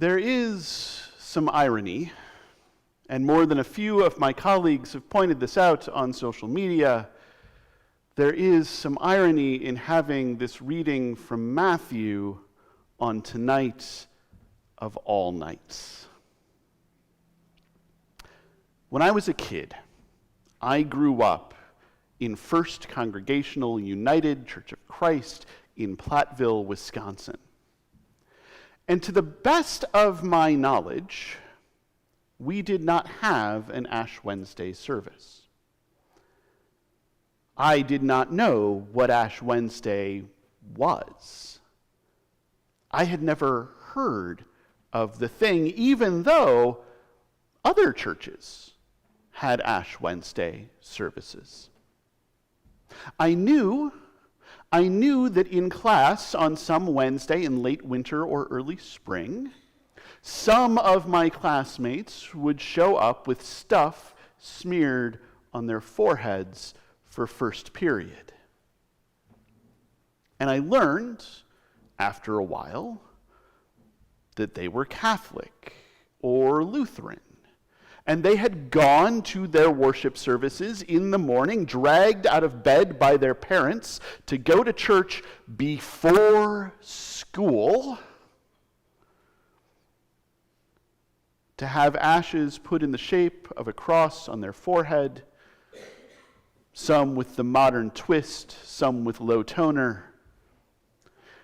There is some irony, and more than a few of my colleagues have pointed this out on social media. There is some irony in having this reading from Matthew on tonight of all nights. When I was a kid, I grew up in First Congregational United Church of Christ in Platteville, Wisconsin. And to the best of my knowledge, we did not have an Ash Wednesday service. I did not know what Ash Wednesday was. I had never heard of the thing, even though other churches had Ash Wednesday services. I knew that in class on some Wednesday in late winter or early spring, some of my classmates would show up with stuff smeared on their foreheads for first period. And I learned, after a while, that they were Catholic or Lutheran. And they had gone to their worship services in the morning, dragged out of bed by their parents to go to church before school, to have ashes put in the shape of a cross on their forehead, some with the modern twist, some with low toner,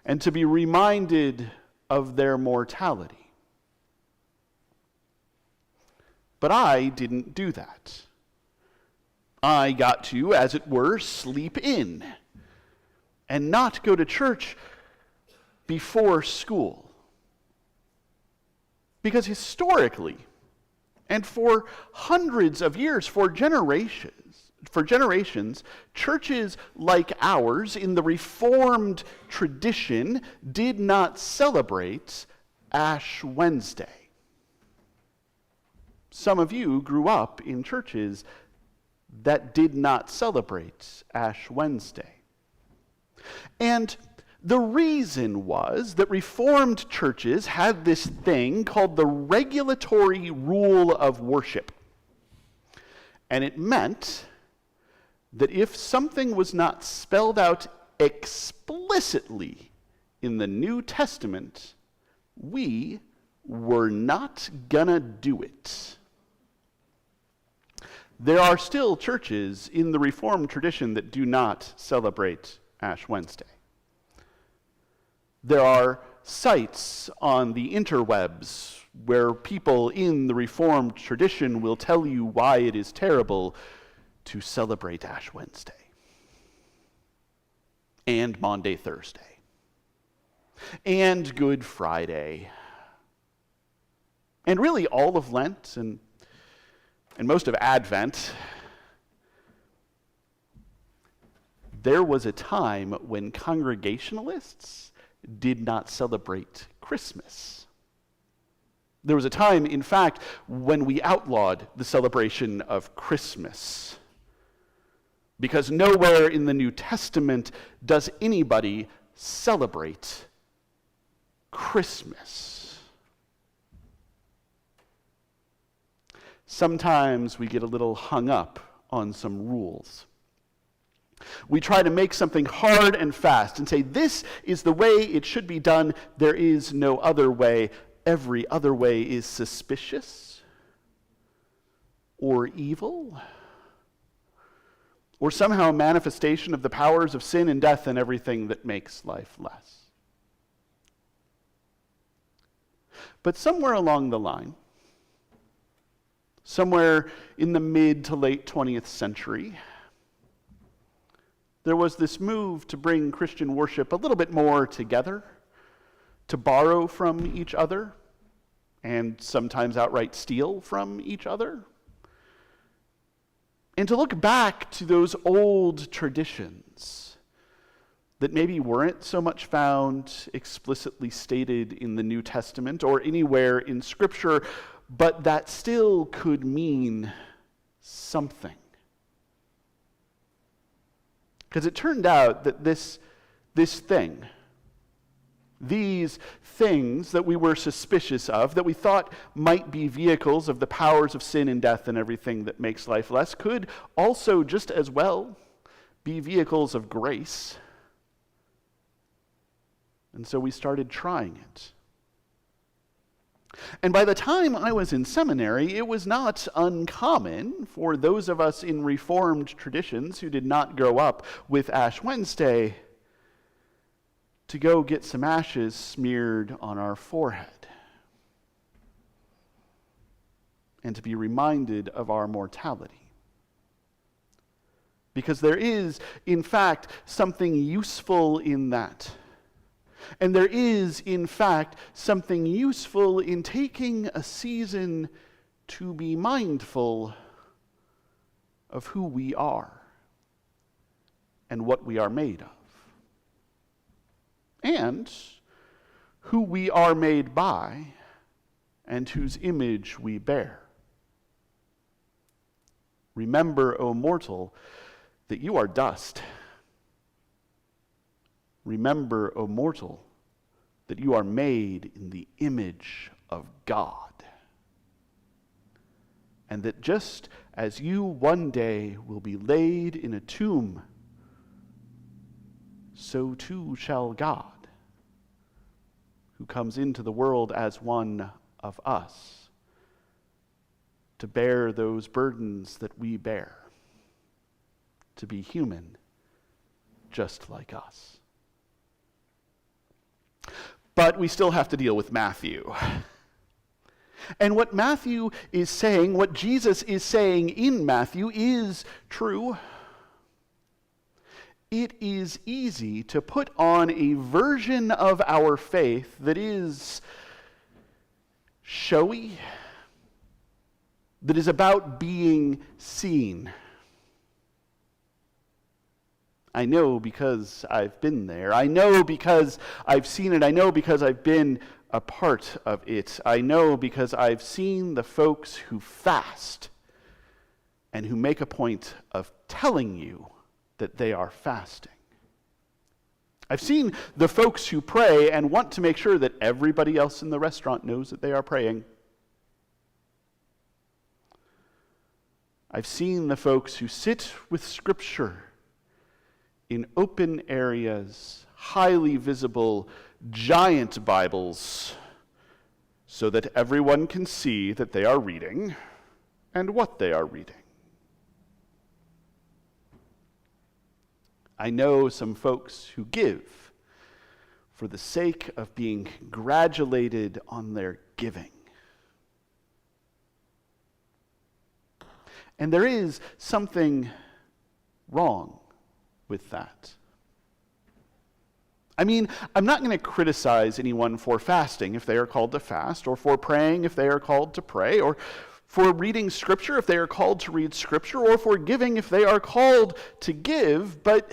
and to be reminded of their mortality. But I didn't do that. I got to, as it were, sleep in and not go to church before school. Because historically, and for hundreds of years, for generations, churches like ours in the Reformed tradition did not celebrate Ash Wednesday. Some of you grew up in churches that did not celebrate Ash Wednesday. And the reason was that Reformed churches had this thing called the regulatory rule of worship. And it meant that if something was not spelled out explicitly in the New Testament, we were not gonna do it. There are still churches in the Reformed tradition that do not celebrate Ash Wednesday. There are sites on the interwebs where people in the Reformed tradition will tell you why it is terrible to celebrate Ash Wednesday and Maundy Thursday and Good Friday and really all of Lent and most of Advent. There was a time when Congregationalists did not celebrate Christmas. There was a time, in fact, when we outlawed the celebration of Christmas, because nowhere in the New Testament does anybody celebrate Christmas. Sometimes we get a little hung up on some rules. We try to make something hard and fast and say, this is the way it should be done. There is no other way. Every other way is suspicious or evil or somehow a manifestation of the powers of sin and death and everything that makes life less. But somewhere along the line, somewhere in the mid to late 20th century, there was this move to bring Christian worship a little bit more together, to borrow from each other, and sometimes outright steal from each other, and to look back to those old traditions that maybe weren't so much found explicitly stated in the New Testament or anywhere in Scripture, but that still could mean something. Because it turned out that this thing, These things that we were suspicious of, that we thought might be vehicles of the powers of sin and death and everything that makes life less, could also just as well be vehicles of grace. And so we started trying it. And by the time I was in seminary, it was not uncommon for those of us in Reformed traditions who did not grow up with Ash Wednesday to go get some ashes smeared on our forehead and to be reminded of our mortality. Because there is, in fact, something useful in that. And there is, in fact, something useful in taking a season to be mindful of who we are and what we are made of, and who we are made by and whose image we bear. Remember, O mortal, that you are dust. Remember, O mortal, that you are made in the image of God, and that just as you one day will be laid in a tomb, so too shall God, who comes into the world as one of us, to bear those burdens that we bear, to be human just like us. But we still have to deal with Matthew. And what Matthew is saying, what Jesus is saying in Matthew is true. It is easy to put on a version of our faith that is showy, that is about being seen. I know because I've been there. I know because I've seen it. I know because I've been a part of it. I know because I've seen the folks who fast and who make a point of telling you that they are fasting. I've seen the folks who pray and want to make sure that everybody else in the restaurant knows that they are praying. I've seen the folks who sit with Scripture in open areas, highly visible, giant Bibles, so that everyone can see that they are reading and what they are reading. I know some folks who give for the sake of being congratulated on their giving. And there is something wrong with that. I mean, I'm not going to criticize anyone for fasting if they are called to fast, or for praying if they are called to pray, or for reading Scripture if they are called to read Scripture, or for giving if they are called to give, but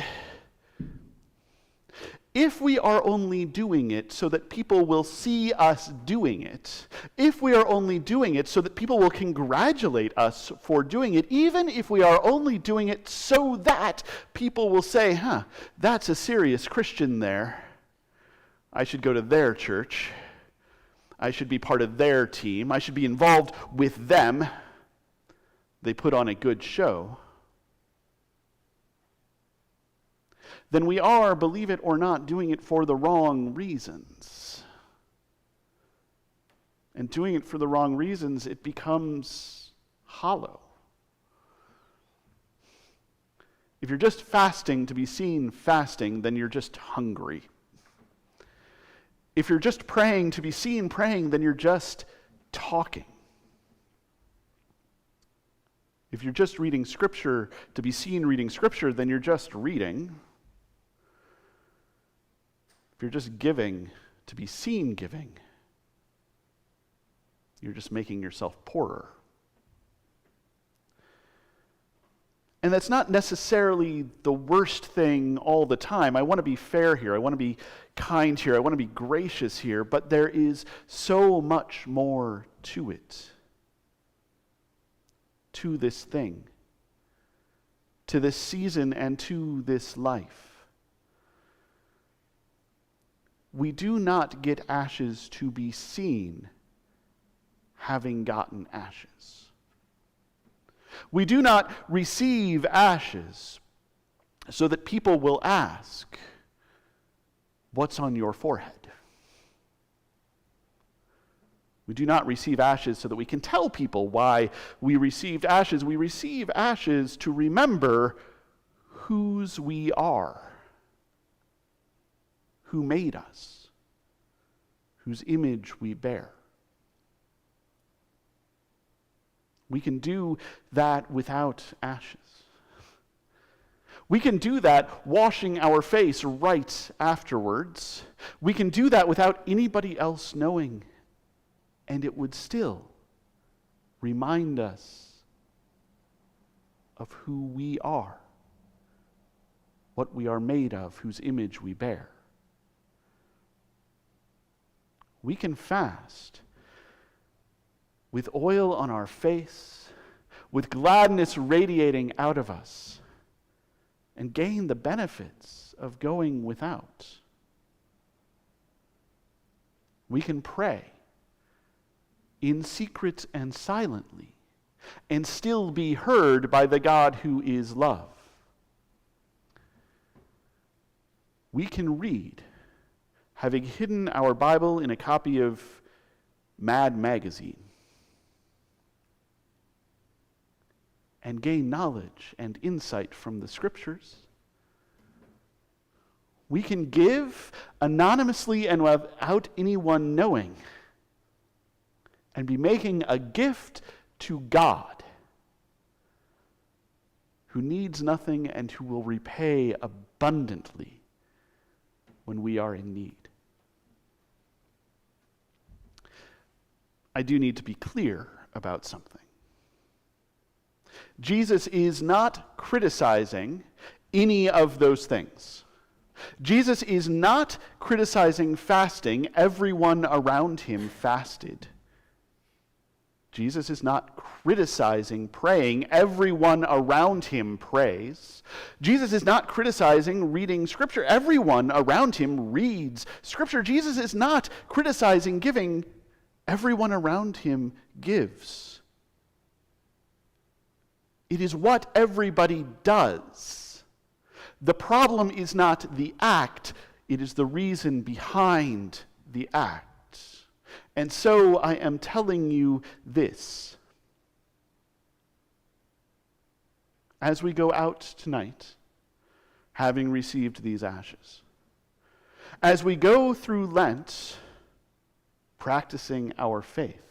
if we are only doing it so that people will see us doing it, if we are only doing it so that people will congratulate us for doing it, even if we are only doing it so that people will say, that's a serious Christian there. I should go to their church. I should be part of their team. I should be involved with them. They put on a good show. Then we are, believe it or not, doing it for the wrong reasons. And doing it for the wrong reasons, it becomes hollow. If you're just fasting to be seen fasting, then you're just hungry. If you're just praying to be seen praying, then you're just talking. If you're just reading Scripture to be seen reading Scripture, then you're just reading. If you're just giving to be seen giving, you're just making yourself poorer. And that's not necessarily the worst thing all the time. I want to be fair here. I want to be kind here. I want to be gracious here. But there is so much more to it, to this thing, to this season and to this life. we do not get ashes to be seen, having gotten ashes. We do not receive ashes so that people will ask, "What's on your forehead?" We do not receive ashes so that we can tell people why we received ashes. We receive ashes to remember whose we are, who made us, whose image we bear. We can do that without ashes. We can do that washing our face right afterwards. We can do that without anybody else knowing, and it would still remind us of who we are, what we are made of, whose image we bear. We can fast with oil on our face, with gladness radiating out of us, and gain the benefits of going without. We can pray in secret and silently, and still be heard by the God who is love. We can read, having hidden our Bible in a copy of Mad Magazine, and gain knowledge and insight from the Scriptures. We can give anonymously and without anyone knowing, and be making a gift to God, who needs nothing and who will repay abundantly when we are in need. I do need to be clear about something. Jesus is not criticizing any of those things. Jesus is not criticizing fasting. Everyone around him fasted. Jesus is not criticizing praying. Everyone around him prays. Jesus is not criticizing reading Scripture. Everyone around him reads Scripture. Jesus is not criticizing giving. Everyone around him gives. It is what everybody does. The problem is not the act, it is the reason behind the act. And so I am telling you this. As we go out tonight, having received these ashes, as we go through Lent, practicing our faith,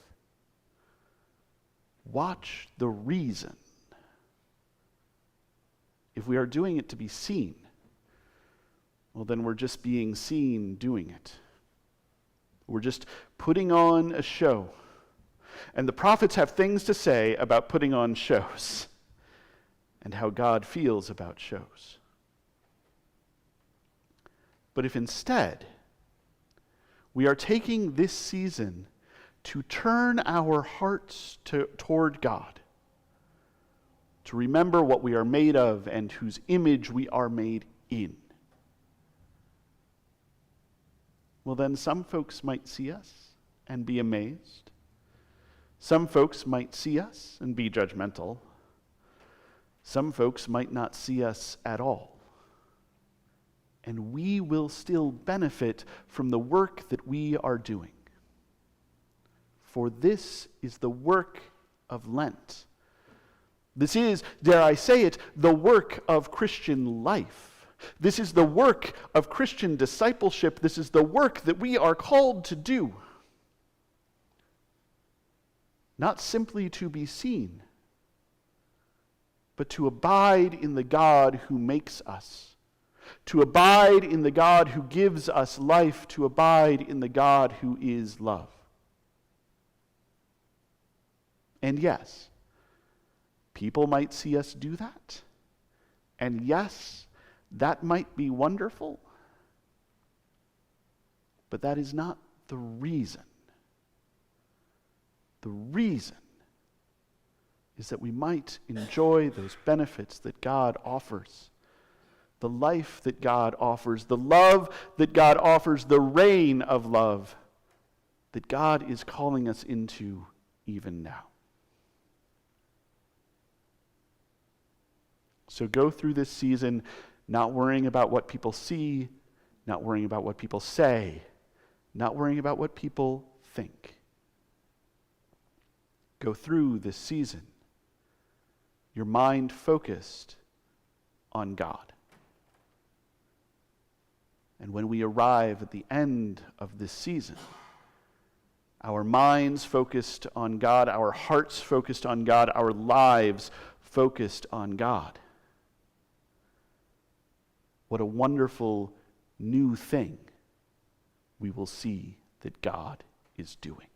watch the reason. If we are doing it to be seen, well, then we're just being seen doing it. We're just putting on a show. And the prophets have things to say about putting on shows and how God feels about shows. But if instead we are taking this season to turn our hearts toward God, to remember what we are made of and whose image we are made in, well, then some folks might see us and be amazed. Some folks might see us and be judgmental. Some folks might not see us at all. And we will still benefit from the work that we are doing. For this is the work of Lent. This is, dare I say it, the work of Christian life. This is the work of Christian discipleship. This is the work that we are called to do. Not simply to be seen, but to abide in the God who makes us, to abide in the God who gives us life, to abide in the God who is love. And yes, people might see us do that. And yes, that might be wonderful. But that is not the reason. The reason is that we might enjoy those benefits that God offers the life that God offers, the love that God offers, the reign of love that God is calling us into even now. So go through this season not worrying about what people see, not worrying about what people say, not worrying about what people think. Go through this season, your mind focused on God. And when we arrive at the end of this season, our minds focused on God, our hearts focused on God, our lives focused on God. What a wonderful new thing we will see that God is doing.